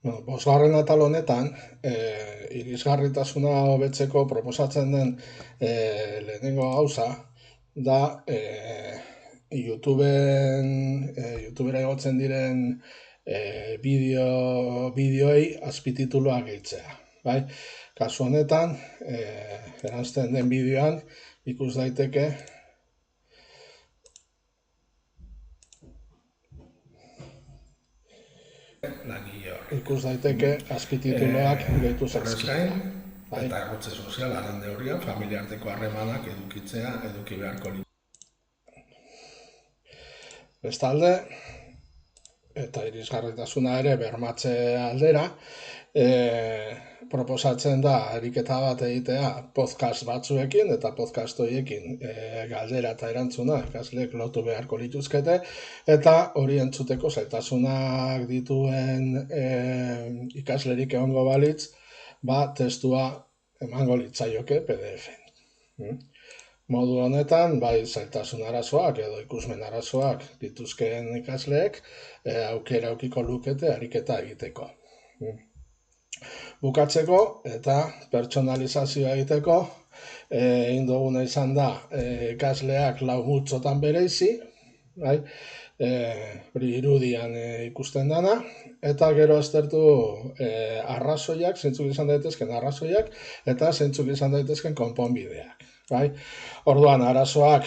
Bueno, bosgarren atal honetan, irisgarritasuna hobetzeko proposatzen den lehenengo gauza da YouTubera igotzen diren bideoei azpitituluak gehitzea. Bai? Kasu honetan, eranzten den bideoan ikus daiteke azpitituluak gehitu zaizkio. Bai? Eta egotze sozialaren neurrian, familiarteko harremanak edukitzea eduki beharko litzateke. Bestalde, eta irisgarritasuna ere bermatze aldera, proposatzen da ariketa bat egitea podcast batzuekin, eta podcast horiekin galdera eta erantzuna ikasleek lotu beharko lituzkete, eta hori entzuteko zailtasunak dituen ikaslerik egongo balitz, testua emango litzaioke PDF-en. Modu honetan, bai zailtasun arazoak edo ikusmen arazoak dituzkeen ikasleek aukera aukiko lukete ariketa egiteko. Bukatzeko eta pertsonalizazioa egiteko egin duguna izan da ikasleak 4 multzotan bereizi, bai? Hori irudian ikusten dana, eta gero aztertu arrazoiak, zeintzuk izan daitezken arrazoiak, eta zeintzuk izan daitezken konponbideak. Bai? Orduan, arazoak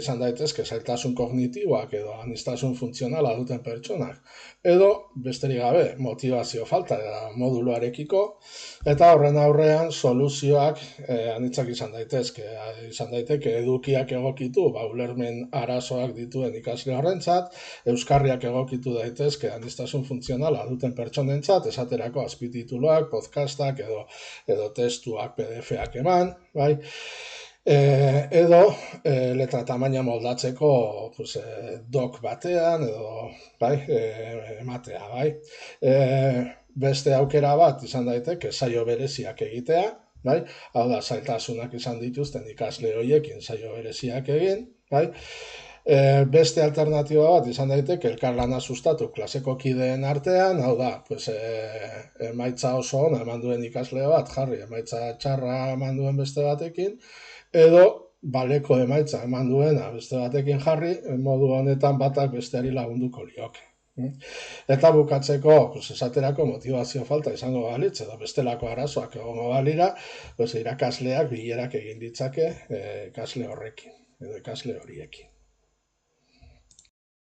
izan daitezke zailtasun kognitiboak edo aniztasun funtzionala duten pertsonak, edo besterik gabe motivazio falta da moduluarekiko, eta horren aurrean soluzioak anitzak izan daiteke edukiak egokitu, ulermen arazoak dituen ikasle horrentzat, euskarriak egokitu daitezke aniztasun funtzionala duten pertsonentzat, esaterako azpitituluak, podcastak edo testuak PDF-ak eman, bai? Edo letra tamaina moldatzeko doc batean edo bai, ematea, bai. Beste aukera bat izan daiteke saio bereziak egitea, bai? Hau da, zailtasunak izan dituzten ikasle horiekin saio bereziak egin, bai? Beste alternatiba bat izan daiteke elkarlana sustatu klaseko kideen artean, hau da, emaitza oso ona eman duen ikasle bat jarri, emaitza txarra eman duen beste batekin, edo baleko emaitza eman duena beste batekin jarri, modu honetan batak besteari lagunduko lioke. Eta bukatzeko, esaterako motivazio falta izango balitz, edo bestelako arazoak egongo balira, irakasleak bilerak egin ditzake ikasle horrekin, edo ikasle horiekin.